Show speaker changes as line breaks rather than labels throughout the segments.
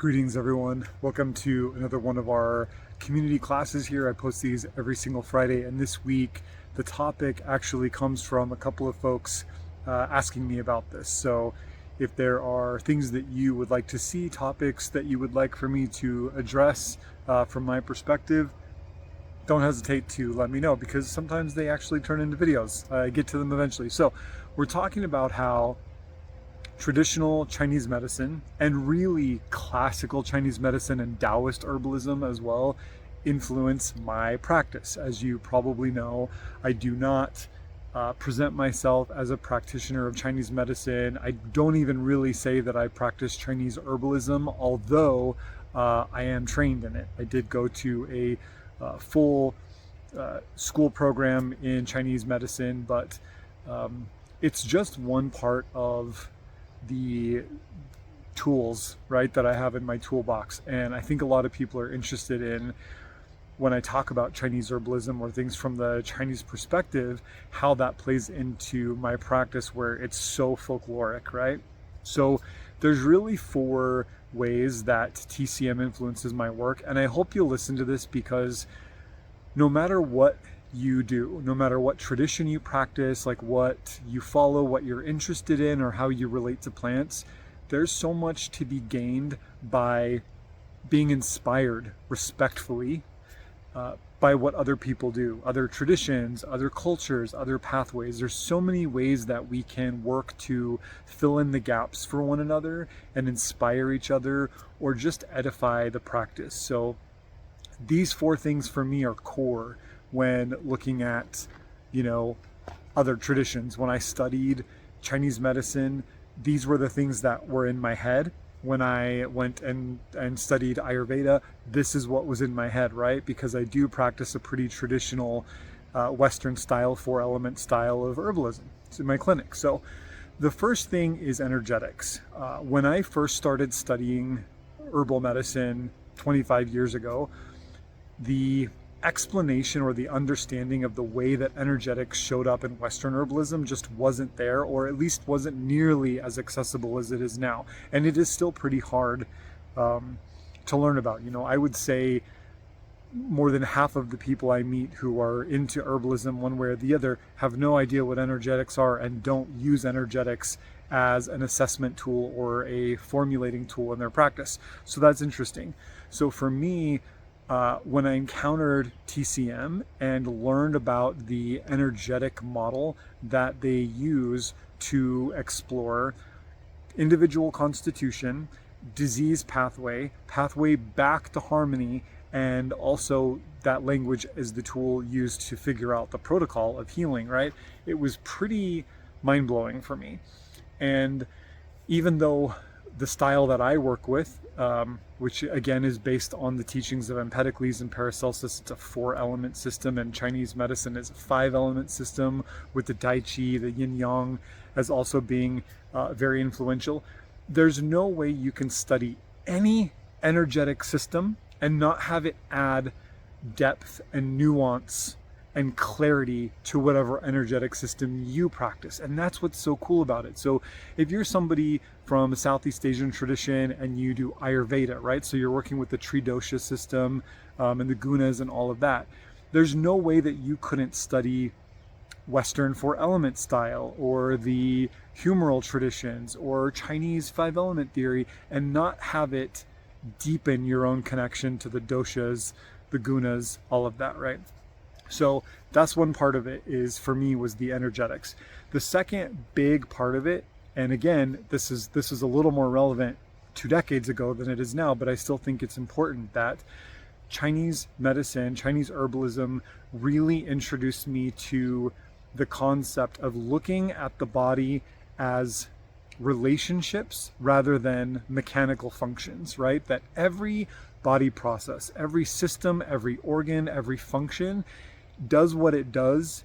Greetings everyone. Welcome to another one of our community classes here. I post these every single Friday, and this week the topic actually comes from a couple of folks asking me about this. So if there are things that you would like to see, topics that you would like for me to address from my perspective, don't hesitate to let me know, because sometimes they actually turn into videos. I get to them eventually. So we're talking about how traditional Chinese medicine, and really classical Chinese medicine and Taoist herbalism as well, influence my practice. As you probably know, I do not present myself as a practitioner of Chinese medicine. I don't even really say that I practice Chinese herbalism, although I am trained in it. I did go to a full school program in Chinese medicine, but it's just one part of the tools, right, that I have in my toolbox. And I think a lot of people are interested in, when I talk about Chinese herbalism or things from the Chinese perspective, how that plays into my practice where it's so folkloric, right? So there's really 4 ways that TCM influences my work, and I hope you'll listen to this, because no matter what you do, no matter what tradition you practice, like what you follow, what you're interested in, or how you relate to plants, there's so much to be gained by being inspired respectfully by what other people do, other traditions, other cultures, other pathways. There's so many ways that we can work to fill in the gaps for one another and inspire each other, or just edify the practice. So these 4 things for me are core when looking at, other traditions. When I studied Chinese medicine, these were the things that were in my head. When I went and studied Ayurveda, this is what was in my head, right? Because I do practice a pretty traditional Western style, 4-element style of herbalism. It's in my clinic. So the first thing is energetics. When I first started studying herbal medicine 25 years ago, the explanation or the understanding of the way that energetics showed up in Western herbalism just wasn't there, or at least wasn't nearly as accessible as it is now. And it is still pretty hard to learn about. I would say more than half of the people I meet who are into herbalism one way or the other have no idea what energetics are, and don't use energetics as an assessment tool or a formulating tool in their practice. So that's interesting. So for me, when I encountered TCM and learned about the energetic model that they use to explore individual constitution, disease pathway back to harmony, and also that language is the tool used to figure out the protocol of healing, right? It was pretty mind-blowing for me. And even though the style that I work with, which again is based on the teachings of Empedocles and Paracelsus, it's a 4-element system, and Chinese medicine is a 5-element system, with the Tai Chi, the Yin Yang, as also being very influential. There's no way you can study any energetic system and not have it add depth and nuance and clarity to whatever energetic system you practice. And that's what's so cool about it. So if you're somebody from a Southeast Asian tradition and you do Ayurveda, right? So you're working with the Tridosha system and the gunas and all of that. There's no way that you couldn't study Western 4-element style, or the Humoral traditions, or Chinese 5-element theory, and not have it deepen your own connection to the doshas, the gunas, all of that, right? So that's one part of it, is for me, was the energetics. The second big part of it, and again, this is a little more relevant 2 decades ago than it is now, but I still think it's important, that Chinese medicine, Chinese herbalism really introduced me to the concept of looking at the body as relationships rather than mechanical functions, right? That every body process, every system, every organ, every function does what it does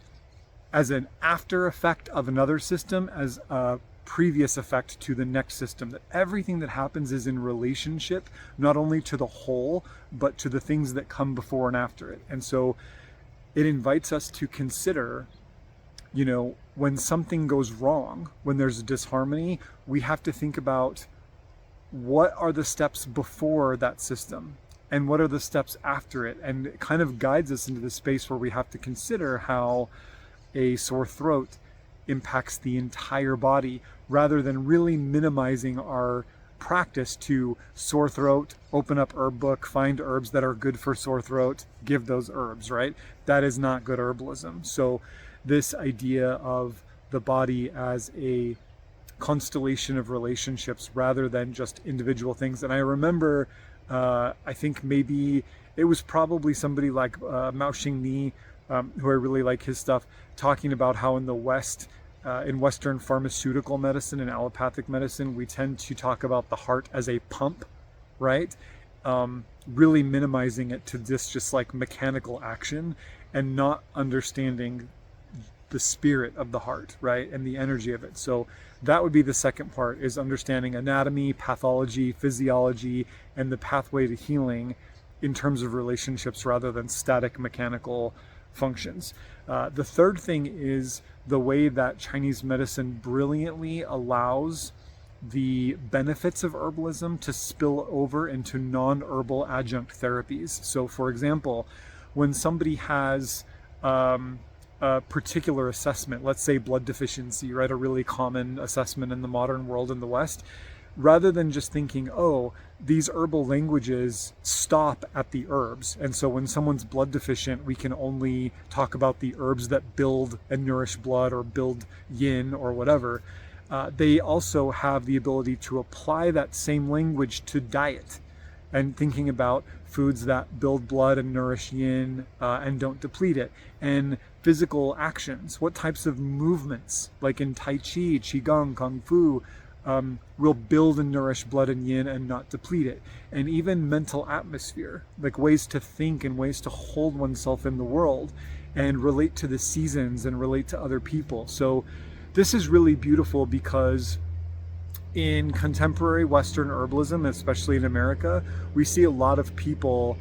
as an after effect of another system, as a previous effect to the next system. That everything that happens is in relationship, not only to the whole, but to the things that come before and after it. And so it invites us to consider, when something goes wrong, when there's a disharmony, we have to think about what are the steps before that system? And what are the steps after it? And it kind of guides us into the space where we have to consider how a sore throat impacts the entire body, rather than really minimizing our practice to sore throat, open up herb book, find herbs that are good for sore throat, give those herbs, right? That is not good herbalism. So this idea of the body as a constellation of relationships rather than just individual things. And I remember, I think maybe it was probably somebody like Mao Xingni, who I really like his stuff, talking about how in the West, in Western pharmaceutical medicine and allopathic medicine, we tend to talk about the heart as a pump, right? Really minimizing it to this just like mechanical action, and not understanding the spirit of the heart, right? And the energy of it. So that would be the second part, is understanding anatomy, pathology, physiology, and the pathway to healing in terms of relationships rather than static mechanical functions. The third thing is the way that Chinese medicine brilliantly allows the benefits of herbalism to spill over into non-herbal adjunct therapies. So for example, when somebody has a particular assessment, let's say blood deficiency, right? A really common assessment in the modern world in the West, rather than just thinking, oh, these herbal languages stop at the herbs. And so when someone's blood deficient, we can only talk about the herbs that build and nourish blood or build yin or whatever. They also have the ability to apply that same language to diet, and thinking about foods that build blood and nourish yin and don't deplete it, and physical actions. What types of movements, like in Tai Chi, Qigong, Kung Fu, will build and nourish blood and yin and not deplete it. And even mental atmosphere, like ways to think and ways to hold oneself in the world and relate to the seasons and relate to other people. So this is really beautiful, because in contemporary Western herbalism, especially in America, we see a lot of people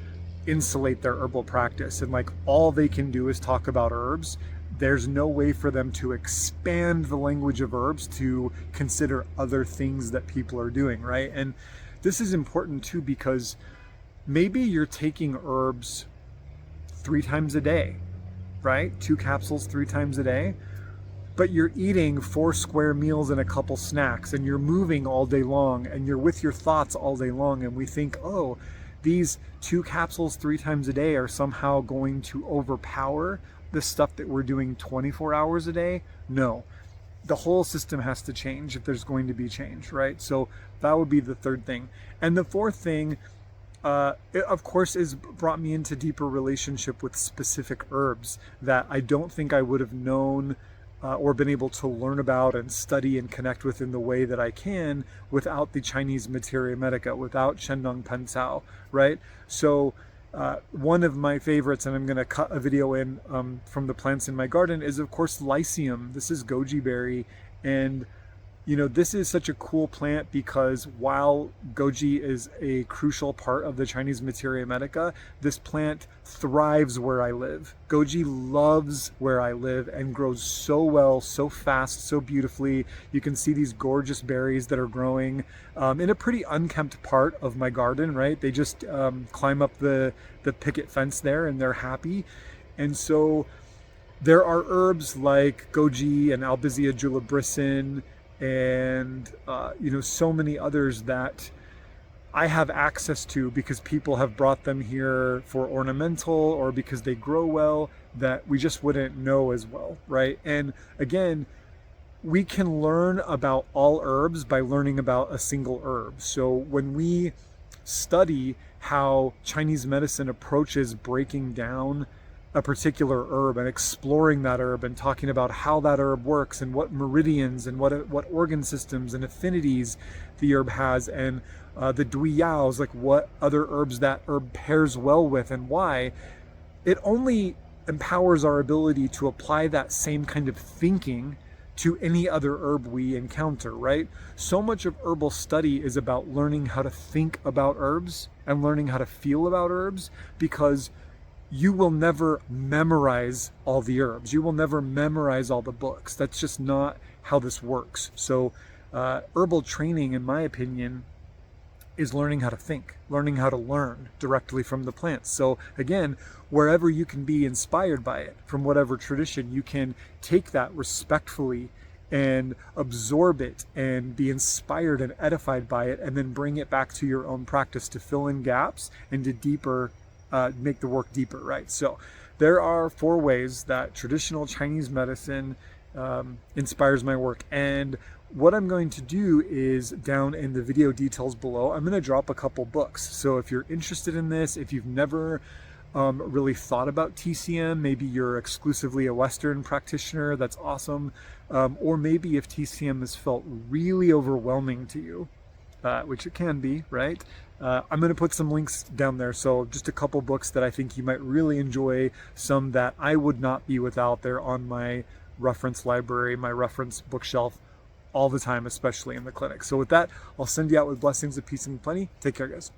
insulate their herbal practice, and like all they can do is talk about herbs. There's no way for them to expand the language of herbs to consider other things that people are doing, right? And this is important too, because maybe you're taking herbs 3 times a day, right? 2 capsules 3 times a day, but you're eating 4 square meals and a couple snacks, and you're moving all day long, and you're with your thoughts all day long, and we think, oh, these 2 capsules 3 times a day are somehow going to overpower the stuff that we're doing 24 hours a day. No, the whole system has to change if there's going to be change, right? So that would be the third thing. And the fourth thing, it of course is brought me into deeper relationship with specific herbs that I don't think I would have known or been able to learn about and study and connect with in the way that I can without the Chinese Materia Medica, without Shendong Pencao, right? So one of my favorites, and I'm going to cut a video in from the plants in my garden, is of course Lycium. This is goji berry, and you know, this is such a cool plant because while goji is a crucial part of the Chinese Materia Medica, this plant thrives where I live. Goji loves where I live and grows so well, so fast, so beautifully. You can see these gorgeous berries that are growing in a pretty unkempt part of my garden, right? They just climb up the picket fence there and they're happy. And so there are herbs like goji and Albizia julibrissin and you know, so many others that I have access to because people have brought them here for ornamental or because they grow well, that we just wouldn't know as well, right? And again, we can learn about all herbs by learning about a single herb. So when we study how Chinese medicine approaches breaking down a particular herb and exploring that herb and talking about how that herb works and what meridians and what organ systems and affinities the herb has, and the duyaos, like what other herbs that herb pairs well with and why, it only empowers our ability to apply that same kind of thinking to any other herb we encounter, right? So much of herbal study is about learning how to think about herbs and learning how to feel about herbs, because you will never memorize all the herbs. You will never memorize all the books. That's just not how this works. So herbal training, in my opinion, is learning how to think, learning how to learn directly from the plants. So again, wherever you can be inspired by it, from whatever tradition, you can take that respectfully and absorb it and be inspired and edified by it, and then bring it back to your own practice to fill in gaps and to deeper, make the work deeper, right? So there are 4 ways that traditional Chinese medicine inspires my work. And what I'm going to do is, down in the video details below, I'm going to drop a couple books. So if you're interested in this, if you've never really thought about TCM, maybe you're exclusively a Western practitioner, that's awesome. Or maybe if TCM has felt really overwhelming to you, which it can be, right? I'm going to put some links down there. So just a couple books that I think you might really enjoy, some that I would not be without. They're on my reference library, my reference bookshelf all the time, especially in the clinic. So with that, I'll send you out with blessings of peace and plenty. Take care, guys.